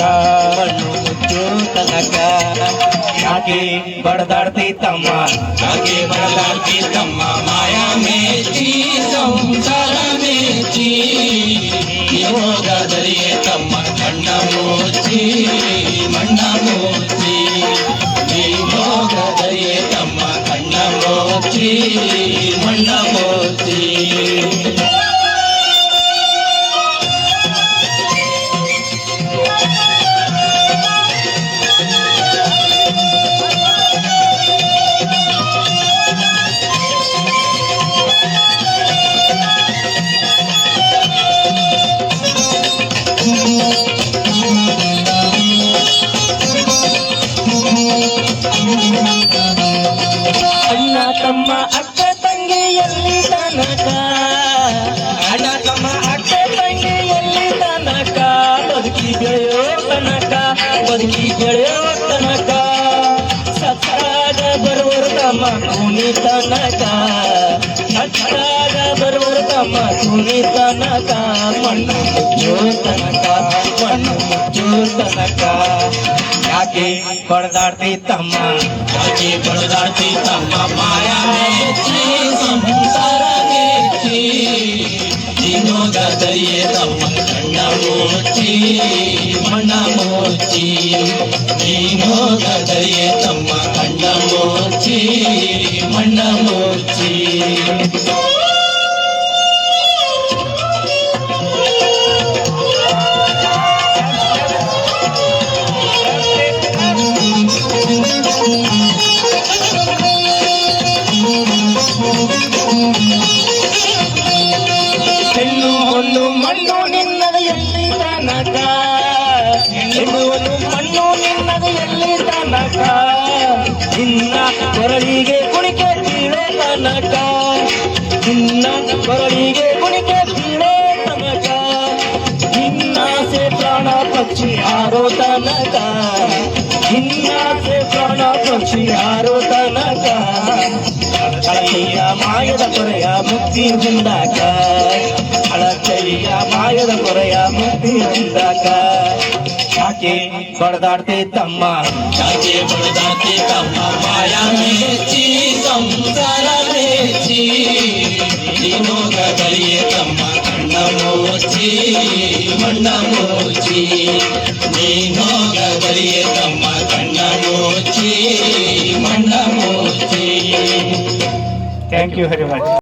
ಮಣ್ಣು ಮುಚ್ಚೋ ತನಕ ಯಾಕೆ ಬಡದಾಡ್ತಿ ತಮ್ಮ ಯಾಕೆ ಬಡದಾಡ್ತಿ ತಮ್ಮ ಮಾಯಾ ಮೇಚಿ ಸಂಸಾರ ಮೇಚಿ ಯೋಗದಲ್ಲಿಯೇ ತಮ್ಮ ಕಣ್ಣ ಮುಚ್ಚಿ ಮಣ್ಣ ಮುಚ್ಚಿ ಯೋಗದಲ್ಲಿಯೇ ತಮ್ಮ ಕಣ್ಣ ಮುಚ್ಚಿ ಮಣ್ಣ ಮುಚ್ಚಿ ಅಣ್ಣ ತಮ್ಮ ಅಕ್ಕ ತಂಗಿ ಎಲ್ಲಿ ತನಕ ಅಣ್ಣ ತಮ್ಮ ಅಕ್ಕ ತಂಗಿ ಎಲ್ಲಿ ತನಕ ಬದುಕಿ ಬೆಳೆಯೋ ತನಕ ಬದುಕಿ ಬೆಳೆಯೋ ತನಕ ಸತ್ತಾಗ ಬರುವರು ತಮ್ಮ ಕೂನಿ ತನಕ ಸತ್ತಾಗ ಬರುವರು ತಮ್ಮ ಕೂನಿ ತನಕ ಮಣ್ಣು ಮುಚ್ಚೋ ತನಕ ಮಣ್ಣು ಮುಚ್ಚೋ ತನಕ ಯಾಕೆ ಬಡದಾಡ್ತಿ ತಮ್ಮ ಯಾಕೆ ಬಡದಾಡ್ತಿ ತಮ್ಮ ಮಾಯಾ ಮೇಚಿ ಸಂಸಾರ ಮೇಚಿ ಯೋಗದಲ್ಲಿಯೇ ತಮ್ಮ ಕಣ್ಣ ಮುಚ್ಚಿ ಮಣ್ಣ ಮುಚ್ಚಿ ಯೋಗದಲ್ಲಿಯೇ ತಮ್ಮ ಕಣ್ಣ ಮುಚ್ಚಿ ಮಣ್ಣ ಮುಚ್ಚಿ ಹೆಣ್ಣು ಹೊನ್ನು ಮಣ್ಣು ನಿನ್ನದ ಎಲ್ಲಿ ತನಕ ಹೆಣ್ಣು ಹೊನ್ನು ಮಣ್ಣು ನಿನ್ನದ ಎಲ್ಲಿ ತನಕ ನಿನ್ನ ಕೊರಳಿಗೆ ಕುಣಿಕೆ ಬೀಳೋ ತನಕ ನಿನ್ನ ಕೊರಳಿಗೆ ಕುಣಿಕೆ ಬೀಳೋ ತನಕ ನಿನ್ನಾಸೆ ಪ್ರಾಣ ಪಕ್ಷಿ ಹಾರೋ ತನಕ ನಿನ್ನಾಸೆ ಪ್ರಾಣ ಪಕ್ಷಿ ಹಾರೋ ತನಕ ಅಳತೆಯ ಮಾಯದ ಕೊರೆಯ ಮುಕ್ತಿ ಹೊಂದಾಕ ಅಳತೆಯ ಮಾಯದ ಕೊರೆಯ ಮುಕ್ತಿ ಹೊಂದಾಕ ಯಾಕೆ ಬಡದಾಡ್ತಿ ತಮ್ಮ ಯಾಕೆ ಬಡದಾಡ್ತಿ ತಮ್ಮ ಮಾಯಾ ಮೇಚಿ ಸಂಸಾರ ಮೇಚಿ ಯೋಗದಲ್ಲಿಯೇ ತಮ್ಮ ಕಣ್ಣ ಮುಚ್ಚಿ ಮಣ್ಣ ಮುಚ್ಚಿ ಯೋಗದಲ್ಲಿಯೇ ತಮ್ಮ ಕಣ್ಣ ಮುಚ್ಚಿ ಮಣ್ಣ ಮುಚ್ಚಿ ಥ್ಯಾಂಕ್ ಯು ವೆರಿ ಮಚ್.